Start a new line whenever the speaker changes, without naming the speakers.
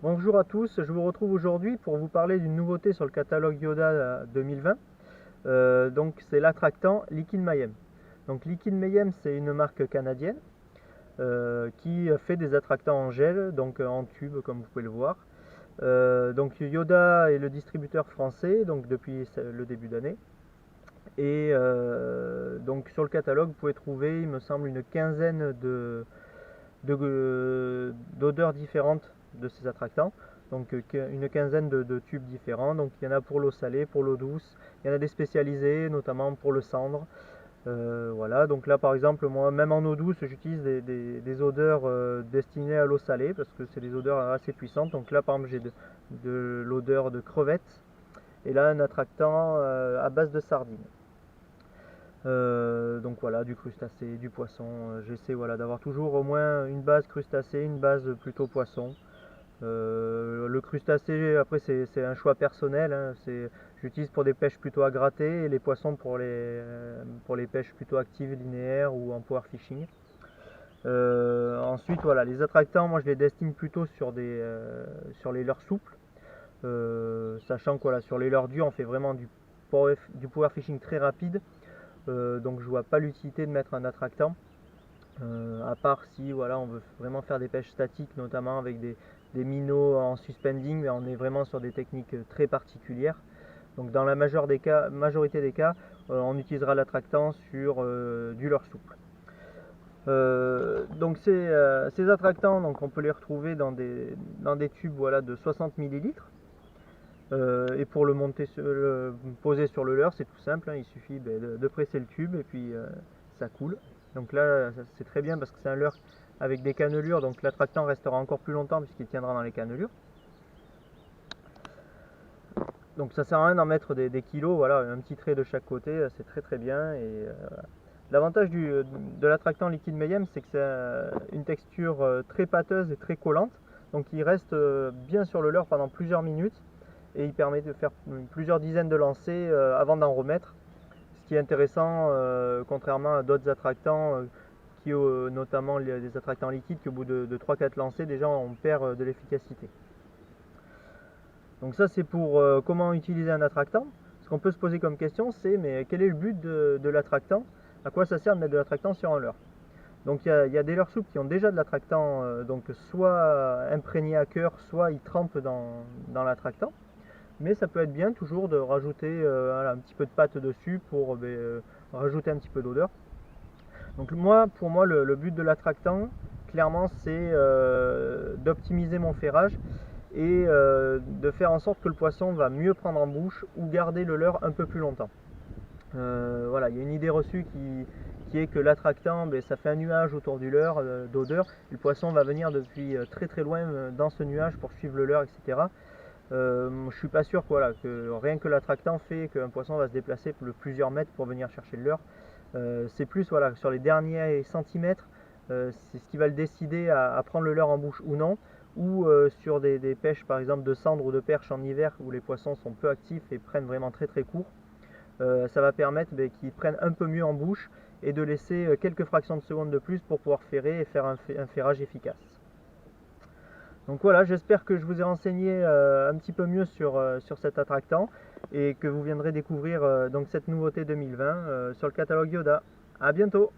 Bonjour à tous, je vous retrouve aujourd'hui pour vous parler d'une nouveauté sur le catalogue Yoda 2020. Donc c'est l'attractant Liquid Mayhem. Donc Liquid Mayhem, c'est une marque canadienne qui fait des attractants en gel, donc en tube comme vous pouvez le voir. Donc Yoda est le distributeur français donc depuis le début d'année. Et donc sur le catalogue vous pouvez trouver, il me semble, une quinzaine d'odeurs différentes de ces attractants. Donc une quinzaine de tubes différents. Donc il y en a pour l'eau salée, pour l'eau douce. Il y en a des spécialisés, notamment pour le cendre. Voilà, donc là par exemple, moi même en eau douce, j'utilise des odeurs destinées à l'eau salée parce que c'est des odeurs assez puissantes. Donc là par exemple, j'ai de l'odeur de crevettes et là un attractant à base de sardines. Donc voilà, du crustacé, du poisson. J'essaie voilà, d'avoir toujours au moins une base crustacé, une base plutôt poisson. Le crustacé, après, c'est un choix personnel. Hein. J'utilise pour des pêches plutôt à gratter et les poissons pour les pêches plutôt actives, linéaires ou en power fishing. Ensuite, voilà, les attractants, moi je les destine plutôt sur les leurres souples. Sachant que voilà, sur les leurres durs, on fait vraiment du power fishing très rapide. Donc je vois pas l'utilité de mettre un attractant. À part si voilà, on veut vraiment faire des pêches statiques, notamment avec des minots en suspending, mais on est vraiment sur des techniques très particulières. Donc dans la majorité des cas, on utilisera l'attractant sur du leurre souple. Donc ces attractants, donc on peut les retrouver dans des tubes voilà, de 60 ml. Et pour le poser sur le leurre, c'est tout simple, hein, il suffit de presser le tube et puis ça coule. Donc là, c'est très bien parce que c'est un leurre avec des cannelures, donc l'attractant restera encore plus longtemps puisqu'il tiendra dans les cannelures. Donc ça sert à rien d'en mettre des kilos, voilà, un petit trait de chaque côté, c'est très très bien. Et l'avantage de l'attractant Liquid Mayhem, c'est que c'est une texture très pâteuse et très collante, donc il reste bien sur le leurre pendant plusieurs minutes et il permet de faire plusieurs dizaines de lancers avant d'en remettre. Ce qui est intéressant, contrairement à d'autres attractants, notamment des attractants liquides, qu'au bout de 3-4 lancers, déjà on perd de l'efficacité. Donc ça c'est pour comment utiliser un attractant. Ce qu'on peut se poser comme question, c'est mais quel est le but de l'attractant? À quoi ça sert de mettre de l'attractant sur un leurre? Donc il y a des leurres souples qui ont déjà de l'attractant, donc soit imprégné à cœur, soit ils trempent dans l'attractant. Mais ça peut être bien toujours de rajouter un petit peu de pâte dessus pour rajouter un petit peu d'odeur. Donc pour moi, le but de l'attractant, clairement, c'est d'optimiser mon ferrage et de faire en sorte que le poisson va mieux prendre en bouche ou garder le leurre un peu plus longtemps. Voilà, il y a une idée reçue qui est que l'attractant, ça fait un nuage autour du leurre d'odeur. Le poisson va venir depuis très très loin dans ce nuage pour suivre le leurre, etc. Je suis pas sûr que rien que l'attractant fait qu'un poisson va se déplacer plusieurs mètres pour venir chercher le leurre. C'est plus voilà, sur les derniers centimètres, c'est ce qui va le décider à prendre le leurre en bouche ou non, ou sur des pêches par exemple de cendre ou de perche en hiver où les poissons sont peu actifs et prennent vraiment très très court. Ça va permettre qu'ils prennent un peu mieux en bouche et de laisser quelques fractions de seconde de plus pour pouvoir ferrer et faire un ferrage efficace. Donc voilà, j'espère que je vous ai renseigné un petit peu mieux sur cet attractant et que vous viendrez découvrir donc cette nouveauté 2020 sur le catalogue Yoda. A bientôt!